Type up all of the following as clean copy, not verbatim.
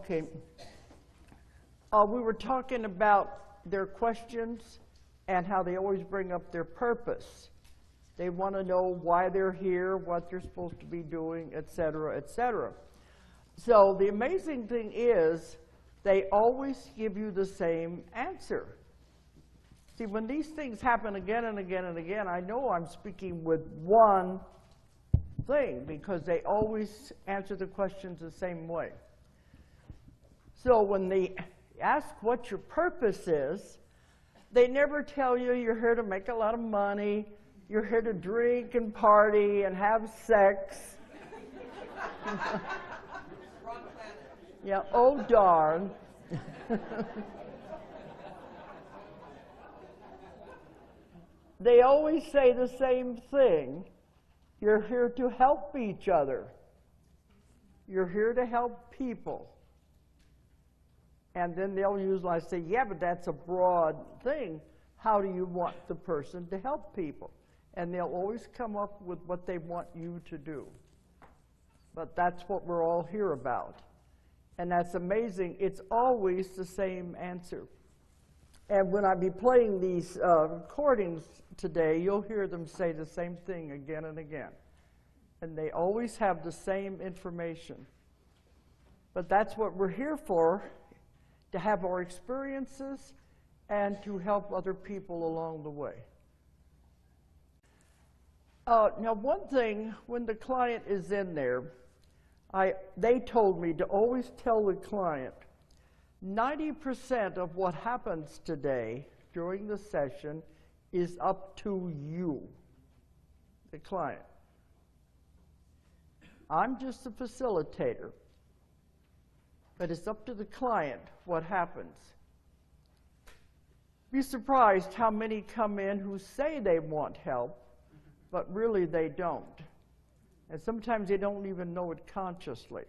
Okay. We were talking about their questions and how they always bring up their purpose. They want to know why they're here, what they're supposed to be doing, et cetera, et cetera. So the amazing thing is they always give you the same answer. See, when these things happen again and again and again, I know I'm speaking with one thing because they always answer the questions the same way. So when they ask what your purpose is, they never tell you you're here to make a lot of money, you're here to drink and party and have sex. Yeah, oh darn. They always say the same thing. You're here to help each other. You're here to help people. And then they'll usually say, yeah, but that's a broad thing. How do you want the person to help people? And they'll always come up with what they want you to do. But that's what we're all here about. And that's amazing. It's always the same answer. And when I be playing these recordings today, you'll hear them say the same thing again and again. And they always have the same information. But that's what we're here for, to have our experiences and to help other people along the way. Now, one thing, when the client is in there, they told me to always tell the client, 90% of what happens today during the session is up to you, the client. I'm just a facilitator, but it's up to the client what happens. Be surprised how many come in who say they want help, but really they don't. And sometimes they don't even know it consciously.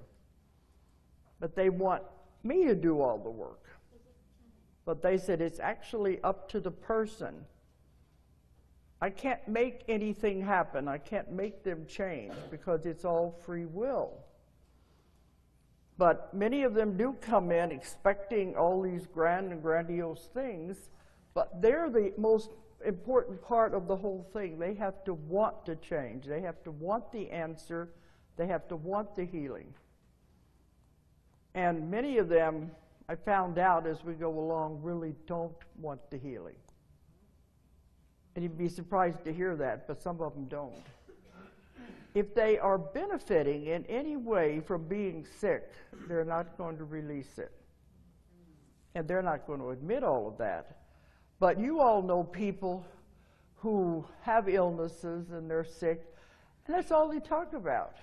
But they want me to do all the work. But they said it's actually up to the person. I can't make anything happen. I can't make them change because it's all free will. But many of them do come in expecting all these grand and grandiose things, but they're the most important part of the whole thing. They have to want to change. They have to want the answer. They have to want the healing. And many of them, I found out as we go along, really don't want the healing. And you'd be surprised to hear that, but some of them don't. If they are benefiting in any way from being sick, they're not going to release it. And they're not going to admit all of that. But you all know people who have illnesses and they're sick, and that's all they talk about.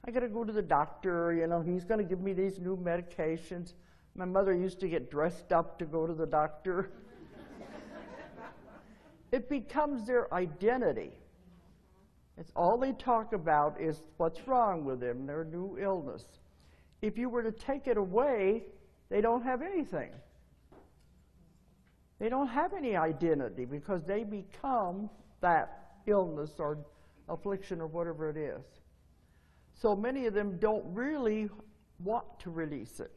I got to go to the doctor, you know, he's going to give me these new medications. My mother used to get dressed up to go to the doctor. It becomes their identity. It's all they talk about is what's wrong with them, their new illness. If you were to take it away, they don't have anything. They don't have any identity because they become that illness or affliction or whatever it is. So many of them don't really want to release it.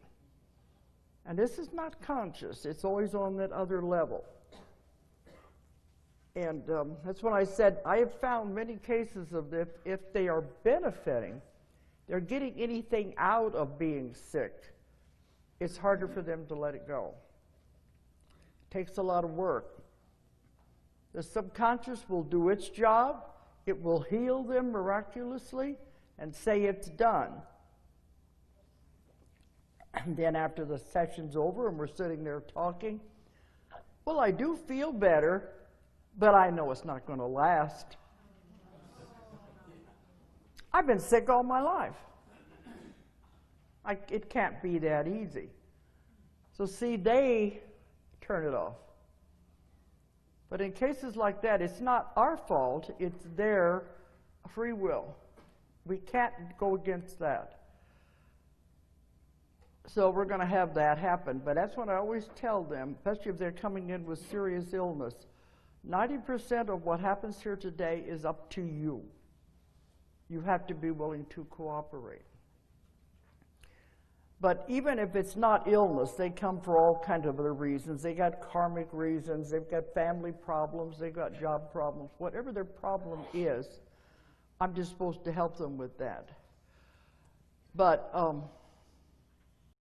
And this is not conscious. It's always on that other level. And that's when I said I have found many cases of this, if they are benefiting, they're getting anything out of being sick, it's harder for them to let it go. It takes a lot of work. The subconscious will do its job. It will heal them miraculously and say it's done. And then after the session's over and we're sitting there talking, well, I do feel better, but I know it's not going to last. I've been sick all my life. It can't be that easy. So see, they turn it off. But in cases like that, it's not our fault, it's their free will. We can't go against that. So we're going to have that happen. But that's what I always tell them, especially if they're coming in with serious illness. 90% of what happens here today is up to you. You have to be willing to cooperate. But even if it's not illness, they come for all kinds of other reasons. They got karmic reasons, they've got family problems, they've got job problems. Whatever their problem is, I'm just supposed to help them with that. But